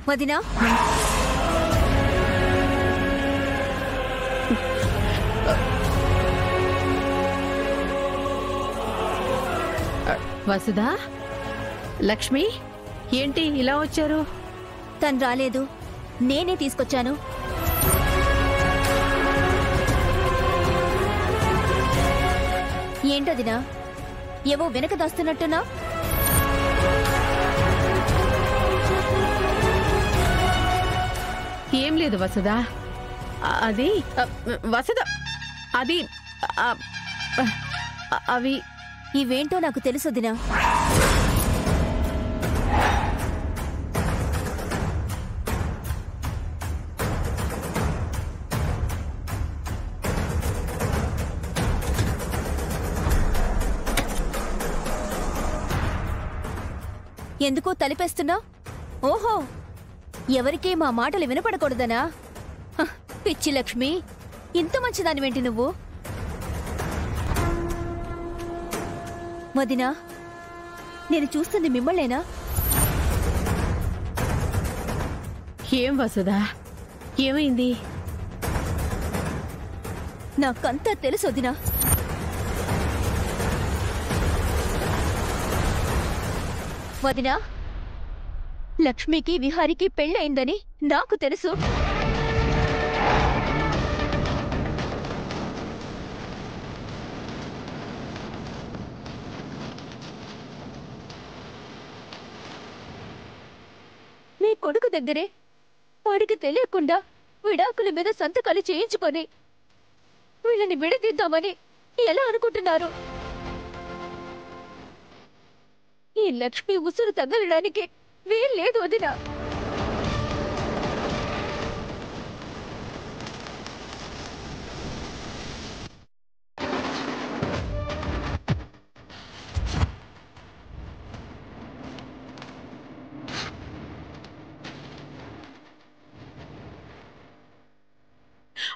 వదినా, వసుదా, లక్ష్మి ఏంటి ఇలా వచ్చారు? తను రాలేదు, నేనే తీసుకొచ్చాను. ఏంటదినా, ఏవో వెనక దాస్తున్నట్టున్నా? ఏం లేదు వసుదా, అది వసుదా, అది అవి ఇవేంటో నాకు తెలుసొదినా. ఎందుకు తలిపేస్తున్నావు? ఓహో, ఎవరికీ మా మాటలు వినపడకూడదనా? పిచ్చి లక్ష్మి, ఇంత మంచిదానివేంటి నువ్వు? వదినా, నేను చూస్తుంది మిమ్మల్నేనా? ఏం వసుదా, ఏమైంది? నాకంతా తెలుసు వదినా. వదినా, లక్ష్మికి విహారికి పెళ్ళయిందని నాకు తెలుసు. మీ కొడుకు దగ్గరే వాడికి తెలియకుండా విడాకుల మీద సంతకాలు చేయించుకొని వీళ్ళని విడదీద్దామని ఎలా అనుకుంటున్నారు? ఈ లక్ష్మి ఉసురు తగలడానికి వీల్లేదు వదినా.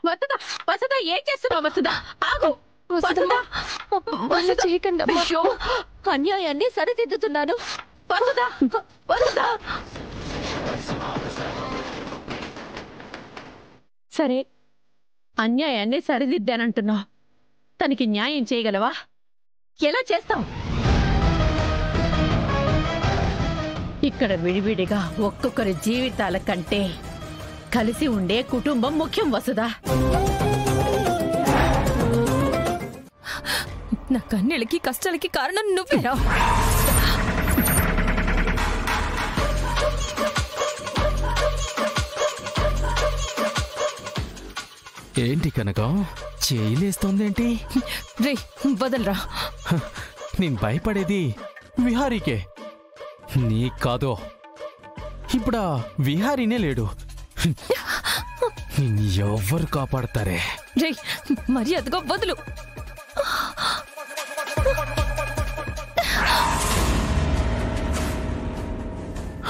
వసుదా, వసుదా, ఏం చేస్తున్నావు? వసుదా, ఆగు. వసుదా, చేయకండి, అన్యాయాన్ని సరిదిద్దుతున్నాను. వసుదా, వసుదా. సరే, అన్యాయాన్ని సరిదిద్దానంటున్నావు. తనకి న్యాయం చేయగలవా? ఎలా చేస్తావు? ఇక్కడ విడివిడిగా ఒక్కొక్కరి జీవితాల కంటే కలిసి ఉండే కుటుంబం ముఖ్యం వసుదా. నా కన్నీళ్ళకి కష్టాలకి కారణం నువ్వేరా? ఏంటి కనకం, చేయలేస్తోందేంటి? రే వదలరా. నేను భయపడేది విహారీకే, నీకు కాదో. ఇప్పుడా విహారీనే లేడు, నిన్ను ఎవ్వరు కాపాడతారే? రే మర్యాదగా వదులు.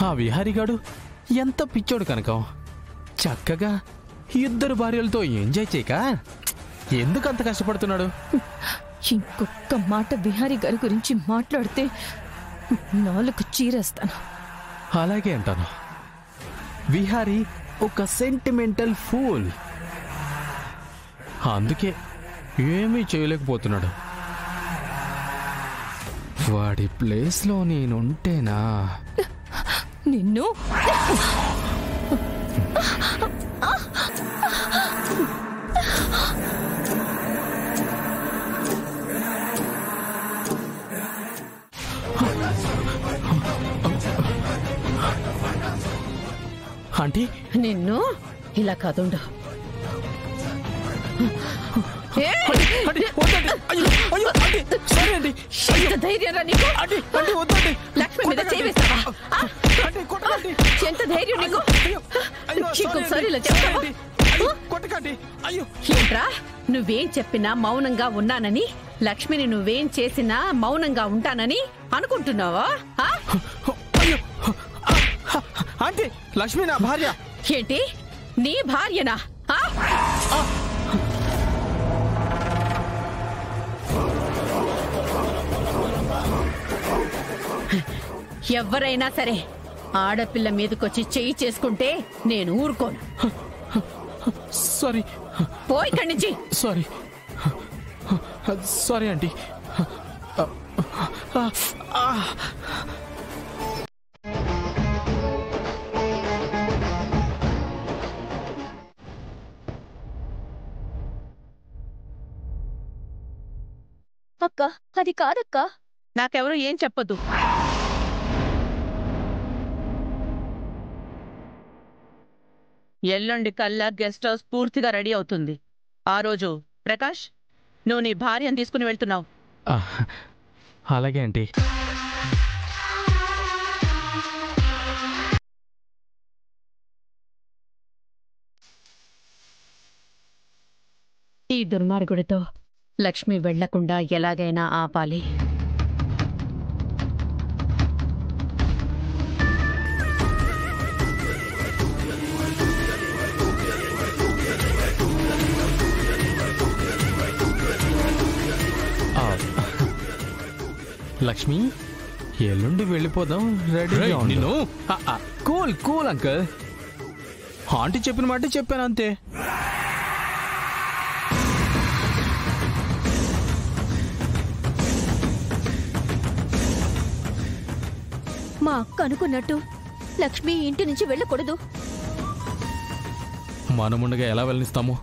ఆ విహారీగాడు ఎంత పిచ్చోడు కనకం. చక్కగా ఇద్దరు భార్యలతో ఎంజాయ్ చేయక ఎందుకంత కష్టపడుతున్నాడు? ఇంకొక మాట బిహారీ గారి గురించి మాట్లాడితే నాలుగు చీరేస్తాను. అలాగే అంటాను. విహారీ ఒక సెంటిమెంటల్ ఫూల్, అందుకే ఏమీ చేయలేకపోతున్నాడు. వాడి ప్లేస్లో నేనుంటేనా? నిన్ను ఆంటీ, నిన్ను ఇలా కాదుండు. ధైర్యం లక్ష్మి మీద చేవేస్తావా? ఎంత ధైర్యం నీకు? ఇంకొకసారి ఇలా చెప్తావా? ఏంట్రా, నువ్వేం చెప్పినా మౌనంగా ఉన్నానని, లక్ష్మిని నువ్వేం చేసినా మౌనంగా ఉంటానని అనుకుంటున్నావా? ఆంటీ, లక్ష్మి నా భార్య. ఏంటి, నీ భార్యనా? ఎవరైనా సరే ఆడపిల్ల మీదకొచ్చి చెయ్యి చేసుకుంటే నేను ఊరుకోను. సారీ పోయి ఇక్కడి నుంచి. Sorry sorry aunty. అక్క, అది కాదక్క. నాకెవరు ఏం చెప్పొద్దు. ఎల్లుండి కల్లా గెస్ట్ హౌస్ పూర్తిగా రెడీ అవుతుంది. ఆ రోజు ప్రకాష్, నువ్వు నీ భార్యను తీసుకుని వెళ్తున్నావు. అలాగే ఆంటీ. ఈ దుర్మార్గుడితో లక్ష్మి వెళ్లకుండా ఎలాగైనా ఆపాలి. లక్ష్మి, ఎల్లుండి వెళ్ళిపోదాం. రెడీ నిన్ను. Cool cool uncle. ఆంటీ చెప్పిన మాట చెప్పాను అంతే. మా అక్క అనుకున్నట్టు లక్ష్మి ఇంటి నుంచి వెళ్ళకూడదు. మనముండగా ఎలా వెళ్ళనిస్తాము?